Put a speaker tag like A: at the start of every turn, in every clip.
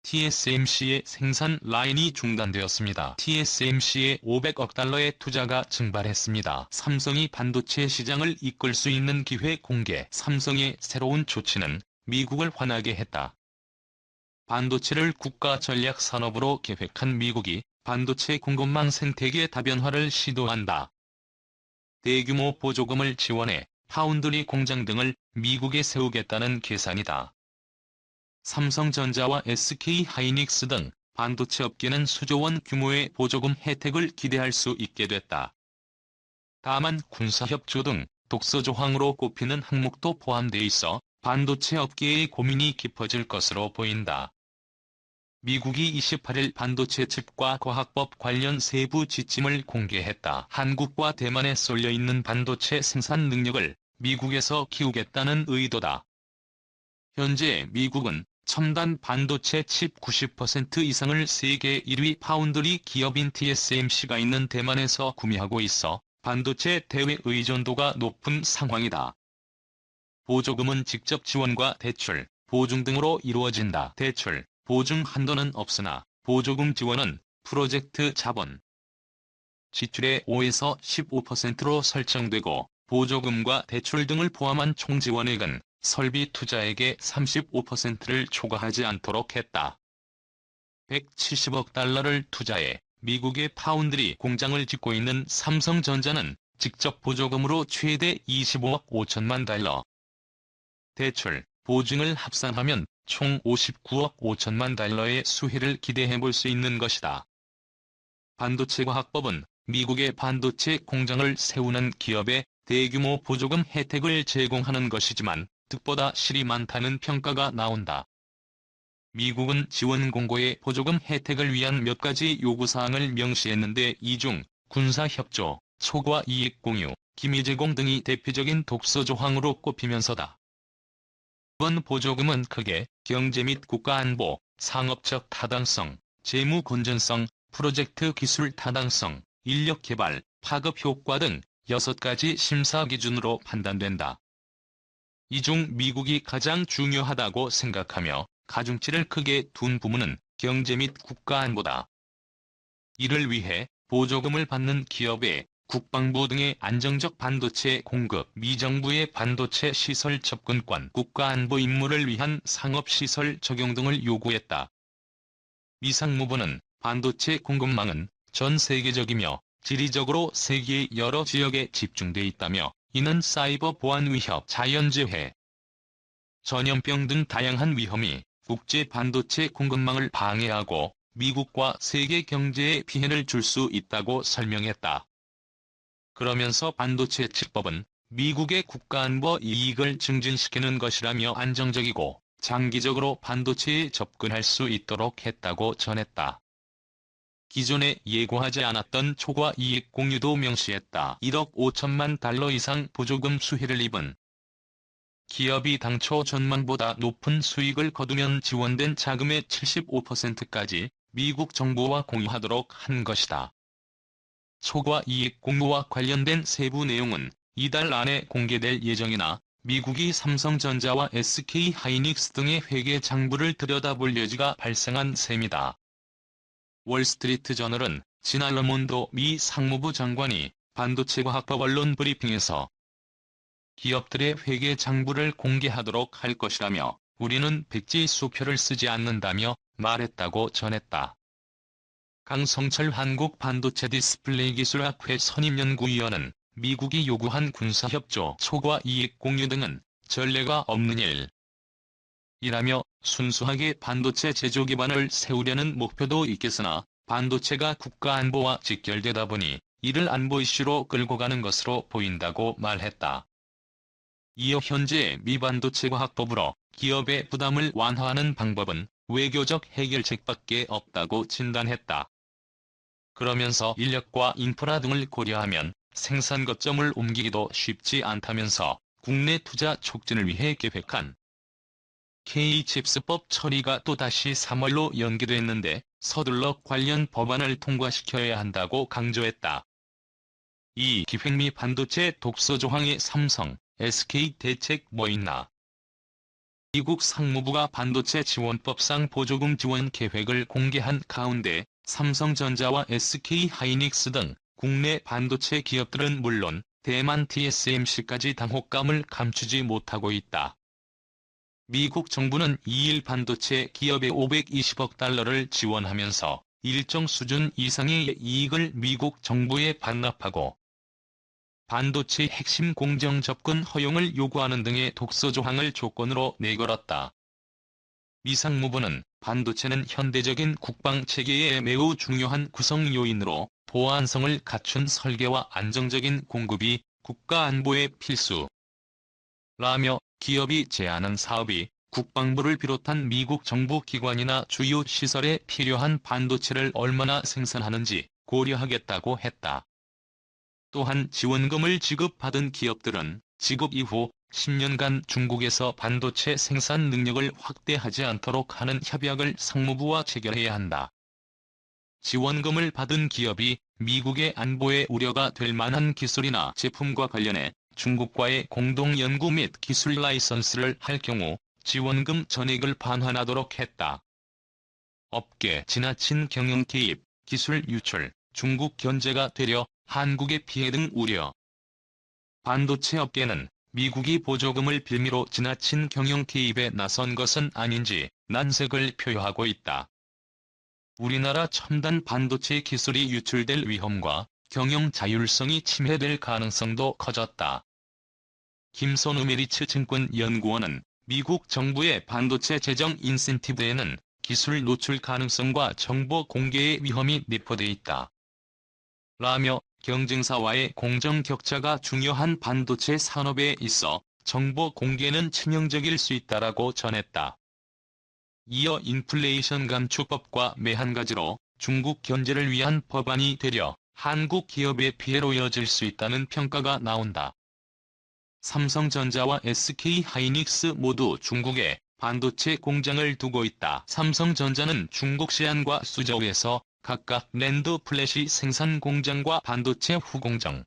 A: TSMC의 생산 라인이 중단되었습니다. TSMC의 500억 달러의 투자가 증발했습니다. 삼성이 반도체 시장을 이끌 수 있는 기회 공개. 삼성의 새로운 조치는 미국을 화나게 했다. 반도체를 국가 전략 산업으로 계획한 미국이 반도체 공급망 생태계 다변화를 시도한다. 대규모 보조금을 지원해 파운드리 공장 등을 미국에 세우겠다는 계산이다. 삼성전자와 SK하이닉스 등 반도체 업계는 수조원 규모의 보조금 혜택을 기대할 수 있게 됐다. 다만 군사협조 등 독소 조항으로 꼽히는 항목도 포함돼 있어 반도체 업계의 고민이 깊어질 것으로 보인다. 미국이 28일 반도체 칩과 과학법 관련 세부 지침을 공개했다. 한국과 대만에 쏠려있는 반도체 생산 능력을 미국에서 키우겠다는 의도다. 현재 미국은 첨단 반도체 칩 90% 이상을 세계 1위 파운드리 기업인 TSMC가 있는 대만에서 구매하고 있어 반도체 대외 의존도가 높은 상황이다. 보조금은 직접 지원과 대출, 보증 등으로 이루어진다. 대출, 보증 한도는 없으나 보조금 지원은 프로젝트 자본 지출의 5에서 15%로 설정되고 보조금과 대출 등을 포함한 총 지원액은 설비 투자액의 35%를 초과하지 않도록 했다. 170억 달러를 투자해 미국의 파운드리 공장을 짓고 있는 삼성전자는 직접 보조금으로 최대 25억 5천만 달러, 대출, 보증을 합산하면 총 59억 5천만 달러의 수혜를 기대해볼 수 있는 것이다. 반도체과학법은 미국의 반도체 공장을 세우는 기업에 대규모 보조금 혜택을 제공하는 것이지만 뜻보다 실이 많다는 평가가 나온다. 미국은 지원 공고에 보조금 혜택을 위한 몇 가지 요구사항을 명시했는데 이 중 군사협조, 초과 이익 공유, 기밀 제공 등이 대표적인 독소 조항으로 꼽히면서다. 이번 보조금은 크게 경제 및 국가안보, 상업적 타당성, 재무 건전성, 프로젝트 기술 타당성, 인력 개발, 파급 효과 등 6가지 심사 기준으로 판단된다. 이 중 미국이 가장 중요하다고 생각하며 가중치를 크게 둔 부문은 경제 및 국가안보다. 이를 위해 보조금을 받는 기업에 국방부 등의 안정적 반도체 공급, 미정부의 반도체 시설 접근권, 국가안보 임무를 위한 상업시설 적용 등을 요구했다. 미 상무부는 반도체 공급망은 전 세계적이며 지리적으로 세계의 여러 지역에 집중돼 있다며 이는 사이버 보안 위협, 자연재해, 전염병 등 다양한 위험이 국제 반도체 공급망을 방해하고 미국과 세계 경제에 피해를 줄 수 있다고 설명했다. 그러면서 반도체 칩법은 미국의 국가안보 이익을 증진시키는 것이라며 안정적이고 장기적으로 반도체에 접근할 수 있도록 했다고 전했다. 기존에 예고하지 않았던 초과 이익 공유도 명시했다. 1억 5천만 달러 이상 보조금 수혜를 입은 기업이 당초 전망보다 높은 수익을 거두면 지원된 자금의 75%까지 미국 정부와 공유하도록 한 것이다. 초과 이익 공유와 관련된 세부 내용은 이달 안에 공개될 예정이나 미국이 삼성전자와 SK하이닉스 등의 회계 장부를 들여다볼 여지가 발생한 셈이다. 월스트리트저널은 지난 르몬도 미 상무부 장관이 반도체과학법 언론 브리핑에서 기업들의 회계 장부를 공개하도록 할 것이라며 우리는 백지 수표를 쓰지 않는다며 말했다고 전했다. 강성철 한국반도체디스플레이기술학회 선임연구위원은 미국이 요구한 군사협조, 초과 이익 공유 등은 전례가 없는 일이라며 순수하게 반도체 제조 기반을 세우려는 목표도 있겠으나 반도체가 국가안보와 직결되다 보니 이를 안보 이슈로 끌고 가는 것으로 보인다고 말했다. 이어 현재 미 반도체과학법으로 기업의 부담을 완화하는 방법은 외교적 해결책밖에 없다고 진단했다. 그러면서 인력과 인프라 등을 고려하면 생산 거점을 옮기기도 쉽지 않다면서 국내 투자 촉진을 위해 계획한 K-칩스법 처리가 또다시 3월로 연기됐는데 서둘러 관련 법안을 통과시켜야 한다고 강조했다. 이 기획 미 반도체 독소 조항에 삼성, SK 대책 뭐 있나? 미국 상무부가 반도체 지원법상 보조금 지원 계획을 공개한 가운데 삼성전자와 SK하이닉스 등 국내 반도체 기업들은 물론 대만 TSMC까지 당혹감을 감추지 못하고 있다. 미국 정부는 2일 반도체 기업에 520억 달러를 지원하면서 일정 수준 이상의 이익을 미국 정부에 반납하고 반도체 핵심 공정 접근 허용을 요구하는 등의 독소 조항을 조건으로 내걸었다. 미 상무부는 반도체는 현대적인 국방체계의 매우 중요한 구성 요인으로 보안성을 갖춘 설계와 안정적인 공급이 국가 안보에 필수라며 기업이 제안한 사업이 국방부를 비롯한 미국 정부 기관이나 주요 시설에 필요한 반도체를 얼마나 생산하는지 고려하겠다고 했다. 또한 지원금을 지급받은 기업들은 지급 이후 10년간 중국에서 반도체 생산 능력을 확대하지 않도록 하는 협약을 상무부와 체결해야 한다. 지원금을 받은 기업이 미국의 안보에 우려가 될 만한 기술이나 제품과 관련해 중국과의 공동 연구 및 기술 라이선스를 할 경우 지원금 전액을 반환하도록 했다. 업계 지나친 경영 개입, 기술 유출, 중국 견제가 되려 한국의 피해 등 우려. 반도체 업계는 미국이 보조금을 빌미로 지나친 경영 개입에 나선 것은 아닌지 난색을 표하고 있다. 우리나라 첨단 반도체 기술이 유출될 위험과 경영 자율성이 침해될 가능성도 커졌다. 김선우 메리츠 증권 연구원은 미국 정부의 반도체 재정 인센티브에는 기술 노출 가능성과 정보 공개의 위험이 내포돼 있다. 라며 경쟁사와의 공정 격차가 중요한 반도체 산업에 있어 정보 공개는 치명적일 수 있다라고 전했다. 이어 인플레이션 감축법과 매한 가지로 중국 견제를 위한 법안이 되려 한국 기업의 피해로 이어질 수 있다는 평가가 나온다. 삼성전자와 SK하이닉스 모두 중국에 반도체 공장을 두고 있다. 삼성전자는 중국 시안과 수저우에서 각각 낸드 플래시 생산 공장과 반도체 후공정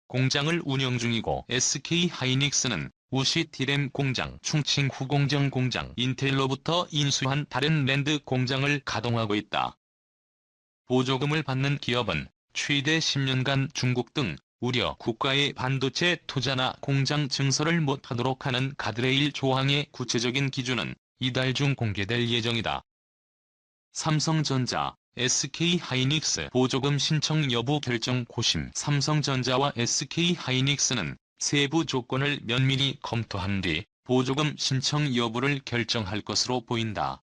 A: 공장을 운영 중이고 SK하이닉스는 우시 디램 공장, 충칭 후공정 공장, 인텔로부터 인수한 다른 낸드 공장을 가동하고 있다. 보조금을 받는 기업은 최대 10년간 중국 등 우려 국가의 반도체 투자나 공장 증설을 못하도록 하는 가드레일 조항의 구체적인 기준은 이달 중 공개될 예정이다. 삼성전자, SK하이닉스 보조금 신청 여부 결정 고심. 삼성전자와 SK하이닉스는 세부 조건을 면밀히 검토한 뒤 보조금 신청 여부를 결정할 것으로 보인다.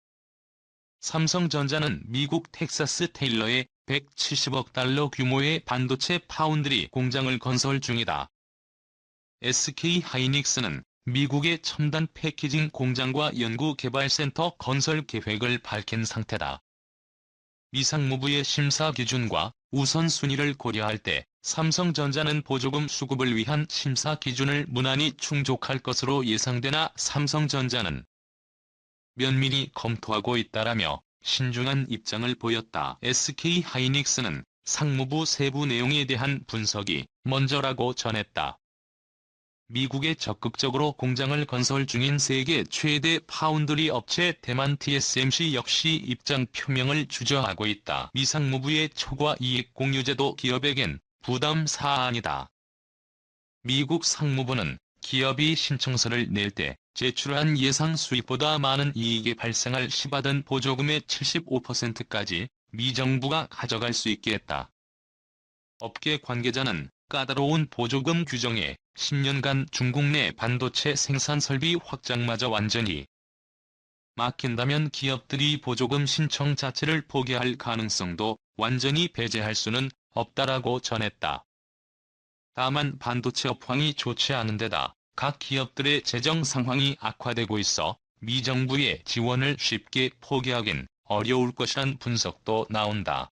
A: 삼성전자는 미국 텍사스 테일러에 170억 달러 규모의 반도체 파운드리 공장을 건설 중이다. SK하이닉스는 미국의 첨단 패키징 공장과 연구개발센터 건설 계획을 밝힌 상태다. 미 상무부의 심사 기준과 우선순위를 고려할 때 삼성전자는 보조금 수급을 위한 심사 기준을 무난히 충족할 것으로 예상되나 삼성전자는 면밀히 검토하고 있다라며 신중한 입장을 보였다. SK하이닉스는 상무부 세부 내용에 대한 분석이 먼저라고 전했다. 미국에 적극적으로 공장을 건설 중인 세계 최대 파운드리 업체 대만 TSMC 역시 입장 표명을 주저하고 있다. 미 상무부의 초과 이익 공유제도 기업에겐 부담 사안이다. 미국 상무부는 기업이 신청서를 낼 때 제출한 예상 수입보다 많은 이익이 발생할 시 받은 보조금의 75%까지 미 정부가 가져갈 수 있게 했다. 업계 관계자는 까다로운 보조금 규정에 10년간 중국 내 반도체 생산 설비 확장마저 완전히 막힌다면 기업들이 보조금 신청 자체를 포기할 가능성도 완전히 배제할 수는 없다라고 전했다. 다만 반도체 업황이 좋지 않은 데다 각 기업들의 재정 상황이 악화되고 있어 미 정부의 지원을 쉽게 포기하긴 어려울 것이란 분석도 나온다.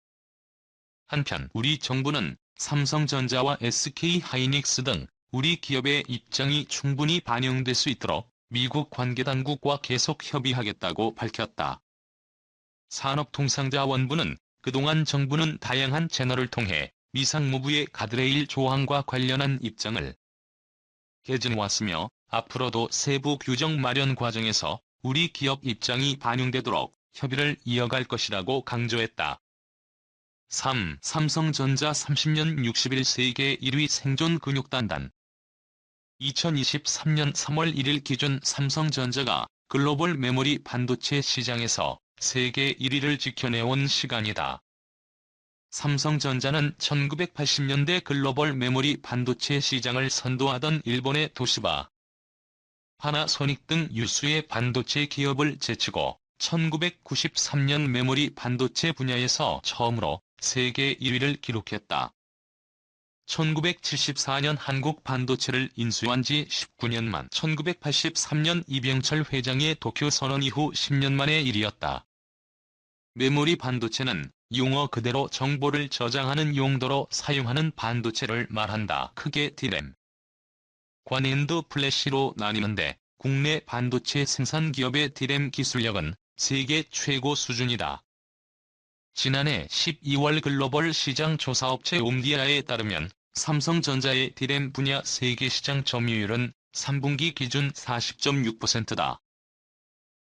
A: 한편 우리 정부는 삼성전자와 SK하이닉스 등 우리 기업의 입장이 충분히 반영될 수 있도록 미국 관계당국과 계속 협의하겠다고 밝혔다. 산업통상자원부는 그동안 정부는 다양한 채널을 통해 미 상무부의 가드레일 조항과 관련한 입장을 개진해왔으며 앞으로도 세부 규정 마련 과정에서 우리 기업 입장이 반영되도록 협의를 이어갈 것이라고 강조했다. 3. 삼성전자 30년 60일 세계 1위 생존 근육단단. 2023년 3월 1일 기준 삼성전자가 글로벌 메모리 반도체 시장에서 세계 1위를 지켜내온 시간이다. 삼성전자는 1980년대 글로벌 메모리 반도체 시장을 선도하던 일본의 도시바, 파나소닉 등 유수의 반도체 기업을 제치고 1993년 메모리 반도체 분야에서 처음으로 세계 1위를 기록했다. 1974년 한국 반도체를 인수한 지 19년 만 1983년 이병철 회장의 도쿄 선언 이후 10년 만의 일이었다. 메모리 반도체는 용어 그대로 정보를 저장하는 용도로 사용하는 반도체를 말한다. 크게 D램, 관앤드 플래시로 나뉘는데 국내 반도체 생산 기업의 D램 기술력은 세계 최고 수준이다. 지난해 12월 글로벌 시장 조사업체 옴디아에 따르면 삼성전자의 D램 분야 세계 시장 점유율은 3분기 기준 40.6%다.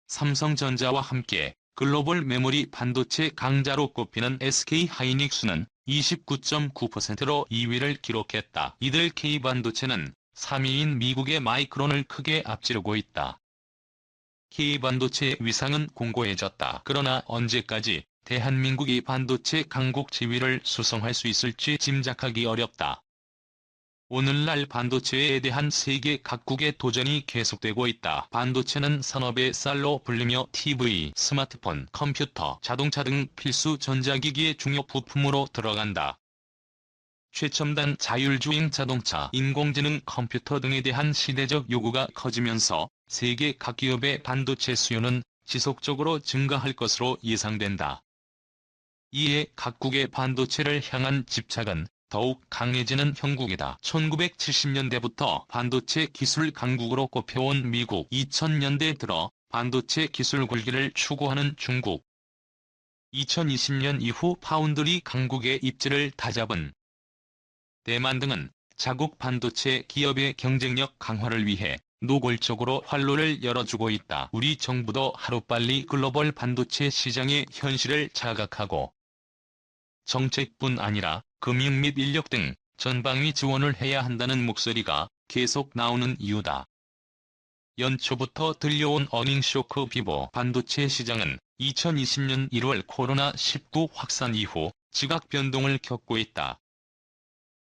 A: 삼성전자와 함께 글로벌 메모리 반도체 강자로 꼽히는 SK하이닉스는 29.9%로 2위를 기록했다. 이들 K반도체는 3위인 미국의 마이크론을 크게 앞지르고 있다. K반도체의 위상은 공고해졌다. 그러나 언제까지 대한민국이 반도체 강국 지위를 수성할 수 있을지 짐작하기 어렵다. 오늘날 반도체에 대한 세계 각국의 도전이 계속되고 있다. 반도체는 산업의 쌀로 불리며 TV, 스마트폰, 컴퓨터, 자동차 등 필수 전자기기의 중요 부품으로 들어간다. 최첨단 자율주행 자동차, 인공지능 컴퓨터 등에 대한 시대적 요구가 커지면서 세계 각 기업의 반도체 수요는 지속적으로 증가할 것으로 예상된다. 이에 각국의 반도체를 향한 집착은 더욱 강해지는 형국이다. 1970년대부터 반도체 기술 강국으로 꼽혀온 미국, 2000년대 들어 반도체 기술 굴기를 추구하는 중국, 2020년 이후 파운드리 강국의 입지를 다잡은 대만 등은 자국 반도체 기업의 경쟁력 강화를 위해 노골적으로 활로를 열어주고 있다. 우리 정부도 하루빨리 글로벌 반도체 시장의 현실을 자각하고 정책뿐 아니라 금융 및 인력 등 전방위 지원을 해야 한다는 목소리가 계속 나오는 이유다. 연초부터 들려온 어닝쇼크 비보 반도체 시장은 2020년 1월 코로나19 확산 이후 지각 변동을 겪고 있다.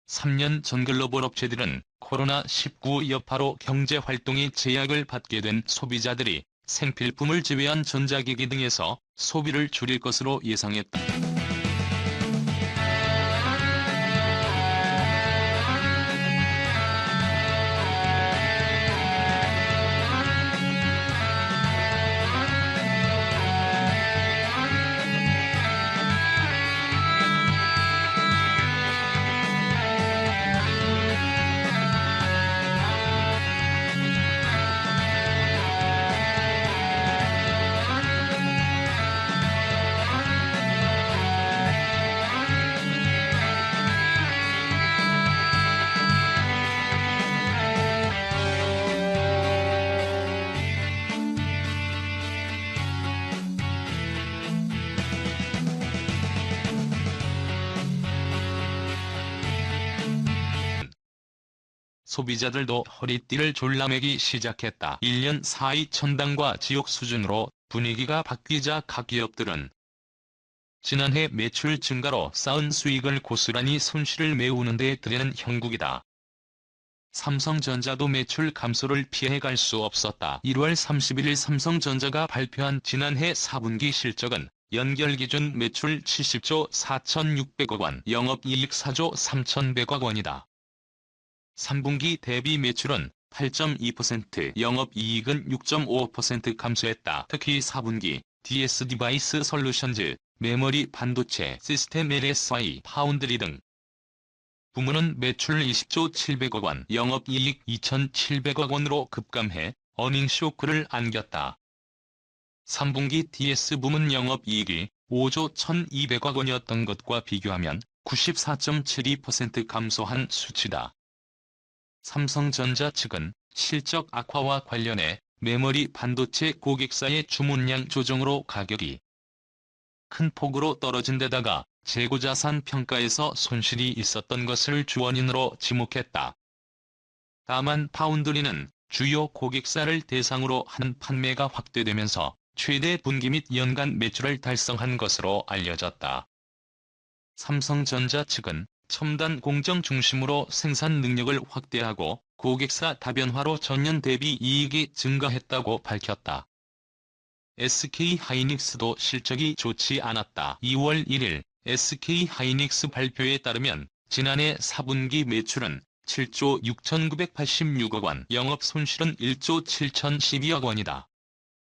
A: 3년 전 글로벌 업체들은 코로나19 여파로 경제활동이 제약을 받게 된 소비자들이 생필품을 제외한 전자기기 등에서 소비를 줄일 것으로 예상했다. 소비자들도 허리띠를 졸라매기 시작했다. 1년 사이 천당과 지옥 수준으로 분위기가 바뀌자 각 기업들은 지난해 매출 증가로 쌓은 수익을 고스란히 손실을 메우는 데 들이는 형국이다. 삼성전자도 매출 감소를 피해갈 수 없었다. 1월 31일 삼성전자가 발표한 지난해 4분기 실적은 연결 기준 매출 70조 4,600억 원, 영업이익 4조 3,100억 원이다. 3분기 대비 매출은 8.2%, 영업이익은 6.5% 감소했다. 특히 4분기 DS 디바이스 솔루션즈, 메모리 반도체, 시스템 LSI, 파운드리 등 부문은 매출 20조 700억 원, 영업이익 2,700억 원으로 급감해 어닝쇼크를 안겼다. 3분기 DS 부문 영업이익이 5조 1,200억 원이었던 것과 비교하면 94.72% 감소한 수치다. 삼성전자 측은 실적 악화와 관련해 메모리 반도체 고객사의 주문량 조정으로 가격이 큰 폭으로 떨어진 데다가 재고자산 평가에서 손실이 있었던 것을 주원인으로 지목했다. 다만 파운드리는 주요 고객사를 대상으로 한 판매가 확대되면서 최대 분기 및 연간 매출을 달성한 것으로 알려졌다. 삼성전자 측은 첨단 공정 중심으로 생산 능력을 확대하고 고객사 다변화로 전년 대비 이익이 증가했다고 밝혔다. SK하이닉스도 실적이 좋지 않았다. 2월 1일 SK하이닉스 발표에 따르면 지난해 4분기 매출은 7조 6,986억 원, 영업 손실은 1조 7,012억 원이다.